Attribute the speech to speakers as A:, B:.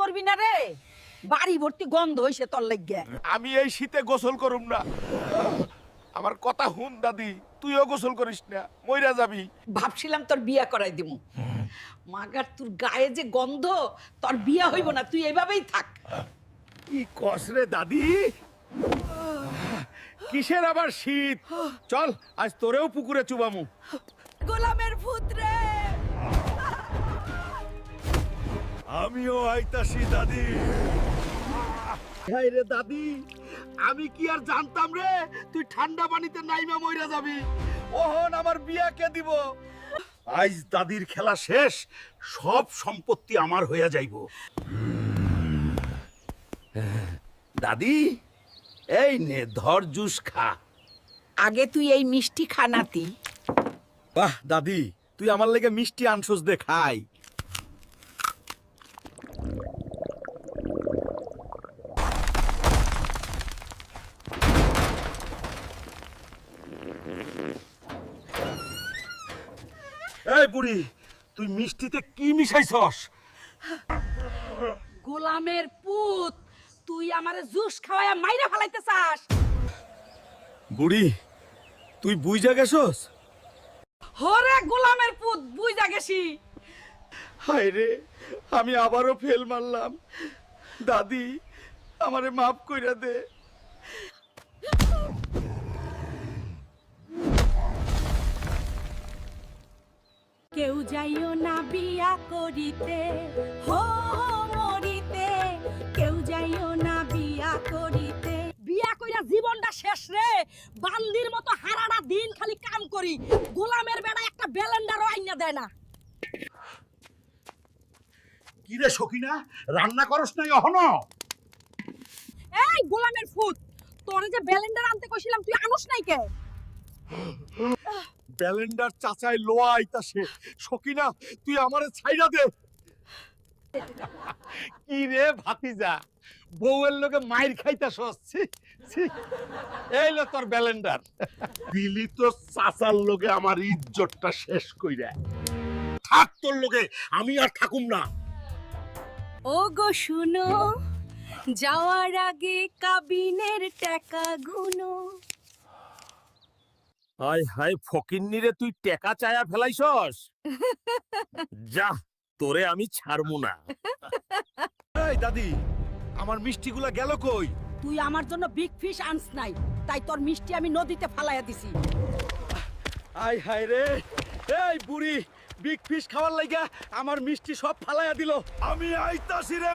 A: করবি না রে? বাড়ি ভর্তি গন্ধ হইছে তোর লাগিয়া।
B: আমি এই শীতে গোসল করুম না। আমার কথা হুন দাদি, তুইও গোসল করিস না, মইরা যাবি।
A: ভাবছিলাম তোর বিয়া করাই দিমু, মাগার তোর গায়ে যে গন্ধ, তোর বিয়া হইব না, তুই এইভাবেই থাক।
B: কি কস রে দাদি? কিসের আবার শীত? চল আজ তোরেও পুকুরে চুবামু।
A: গোলামের ভূত রে।
B: আমিও আইতাছি দাদি। হাই রে দাদি, আমি কি আর জানতাম রে তুই ঠান্ডা পানিতে নাইমা মইরা যাবি। ওহন আমার বিয়া কে দিব? আজ দাদির খেলা শেষ, সব সম্পত্তি আমার হইয়া যাইব। দাদি, এই নে ধর জুস খা।
A: আগে তুই এই মিষ্টি খানাতি।
B: বাহ দাদি, তুই আমার লেগে মিষ্টি আনছস দে খাই। এই বুড়ি, তুই মিষ্টিতে কি মিশাইছস?
A: গোলামের পুত, তুই আমারে জুস খাওয়ায়া মাইরা ফেলাইতে চাস?
B: বুড়ি, তুই বুইজা গেছস?
A: হরে গোলামের পুত, বুইজা গেছি।
B: হায় রে, আমি আবারও ফেল মারলাম। দাদি, আমারে মাফ কইরা দে।
A: কেউ যাইও না বিয়া করিতে, হো হো মরিতে, কেউ যাইও না বিয়া করিতে। বিয়া কইরা জীবনটা শেষ রে, বান্দির মতো হারাটা দিন খালি কাম করি, গোলামের বেড়া একটা ব্যালেন্ডারও আইনা দেয় না।
B: কি রে সখিনা, রান্না করস নাই এখনো?
A: এই গোলামের ফুট, তোরে যে ব্যালেন্ডার আনতে কইছিলাম তুই আনস নাই কে?
B: ব্যালেন্ডার চাচাই লোয়া আইতাছে। সখিনা, তুই আমারে ছাইরা দে। কি রে ভাতিজা, বউয়ের লগে মাইর খাইতাছস? ছি ছি, এই লো তোর ব্যালেন্ডার। দিলি তো চাচার লগে আমার ইজ্জতটা শেষ কইরা। থাক তোর লগে, আমি আর থাকুম না।
A: ও গো শুনো, যাওয়ার আগে কাবিনের টাকা গুনো।
B: হায় হায় ফকিন্নি রে, তুই টেকা চায়া ফেলাইছস? যা, তোরে আমি ছাড়মু না। এই দাদি, আমার মিষ্টিগুলা গেল কই?
A: তুই আমার জন্য বিগ ফিশ আনস নাই, তাই তোর মিষ্টি আমি নদীতে ফালাইয়া দিছি।
B: আয় হায় রে, এই বুড়ি বিগ ফিশ খাওয়ার লাগা আমার মিষ্টি সব ফালাইয়া দিল। আমি আইতাছি রে